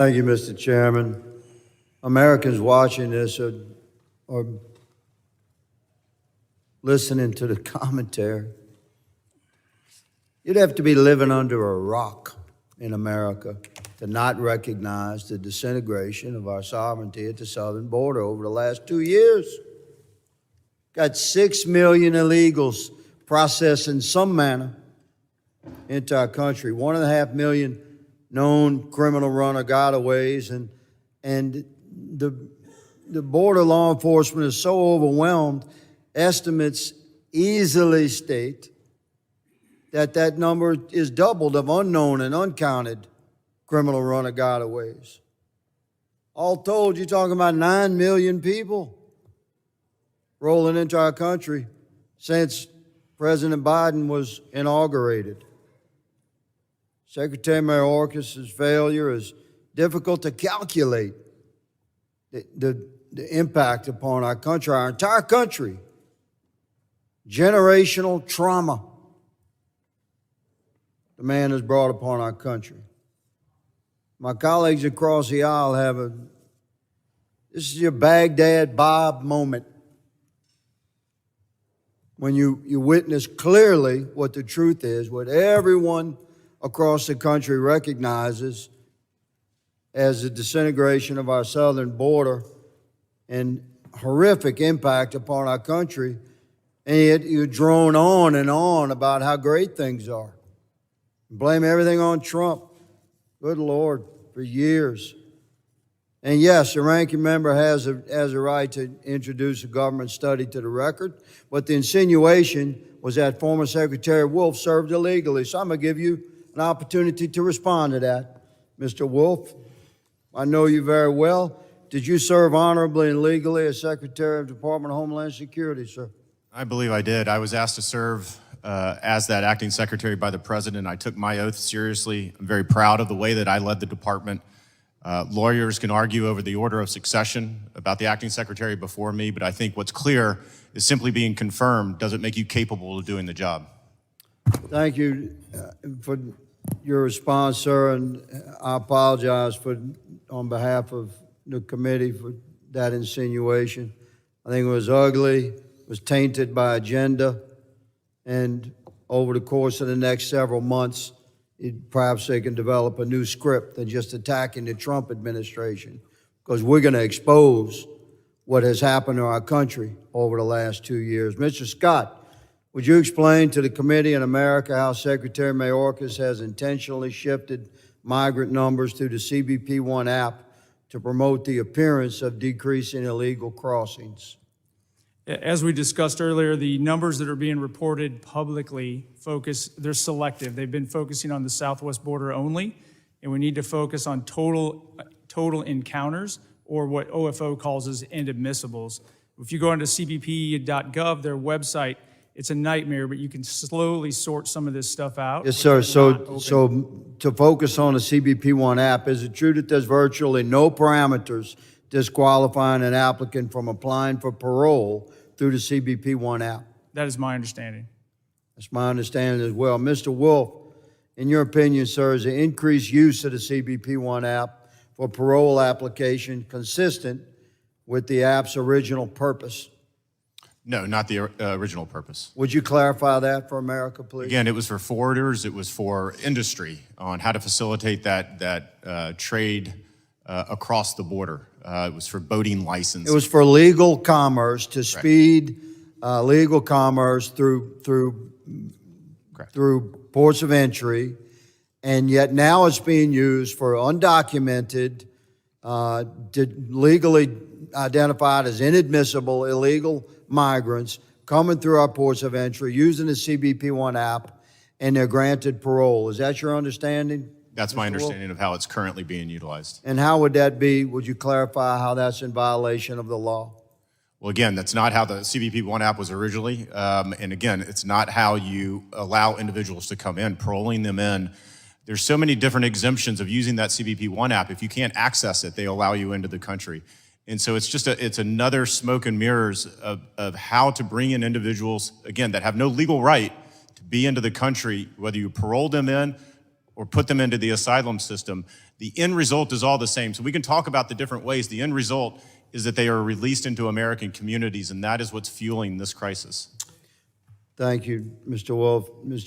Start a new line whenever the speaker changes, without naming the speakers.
Thank you, Mr. Chairman. Americans watching this are listening to the commentary. You'd have to be living under a rock in America to not recognize the disintegration of our sovereignty at the southern border over the last 2 years. Got 6 million illegals processed in some manner into our country, 1.5 million known criminal runner gotaways, and the border law enforcement is so overwhelmed, estimates easily state that that number is doubled of unknown and uncounted criminal runner gotaways. All told, you're talking about 9 million people rolling into our country since President Biden was inaugurated. Secretary Mayorkas' failure is difficult to calculate the impact upon our country, our entire country. Generational trauma the man has brought upon our country. My colleagues across the aisle this is your Baghdad Bob moment, when you witness clearly what the truth is, what everyone across the country recognizes as the disintegration of our southern border and horrific impact upon our country, and yet you drone on and on about how great things are. Blame everything on Trump. Good Lord, for years. And yes, the ranking member has a right to introduce a government study to the record, but the insinuation was that former Secretary Wolf served illegally. So I'm going to give you an opportunity to respond to that. Mr. Wolf, I know you very well. Did you serve honorably and legally as Secretary of the Department of Homeland Security, sir?
I believe I did. I was asked to serve as that acting secretary by the president. I took my oath seriously. I'm very proud of the way that I led the department. Lawyers can argue over the order of succession about the acting secretary before me, but I think what's clear is simply being confirmed doesn't make you capable of doing the job.
Thank you for your response, sir, and I apologize on behalf of the committee for that insinuation. I think it was ugly, it was tainted by agenda, and over the course of the next several months, perhaps they can develop a new script than just attacking the Trump administration, because we're going to expose what has happened to our country over the last 2 years. Mr. Scott, would you explain to the committee in America how Secretary Mayorkas has intentionally shifted migrant numbers through the CBP One app to promote the appearance of decreasing illegal crossings?
As we discussed earlier, the numbers that are being reported publicly they're selective. They've been focusing on the southwest border only, and we need to focus on total encounters, or what OFO calls as inadmissibles. If you go onto cbp.gov, their website, it's a nightmare, but you can slowly sort some of this stuff out.
Yes, sir. So to focus on the CBP One app, is it true that there's virtually no parameters disqualifying an applicant from applying for parole through the CBP One app?
That is my understanding.
That's my understanding as well. Mr. Wolf, in your opinion, sir, is the increased use of the CBP One app for parole application consistent with the app's original purpose?
No, not the original purpose.
Would you clarify that for America, please?
Again, it was for forwarders, it was for industry on how to facilitate that trade across the border. It was for boating licenses.
It was for legal commerce, to speed legal commerce through ports of entry, and yet now it's being used for undocumented, legally identified as inadmissible illegal migrants coming through our ports of entry using the CBP One app, and they're granted parole. Is that your understanding?
That's my understanding of how it's currently being utilized.
And how would that be? Would you clarify how that's in violation of the law?
Well, again, that's not how the CBP One app was originally. And again, it's not how you allow individuals to come in, paroling them in. There's so many different exemptions of using that CBP One app. If you can't access it, they allow you into the country. And so it's another smoke and mirrors of how to bring in individuals, again, that have no legal right to be into the country, whether you parole them in or put them into the asylum system. The end result is all the same. So we can talk about the different ways. The end result is that they are released into American communities, and that is what's fueling this crisis.
Thank you, Mr. Wolf. Ms.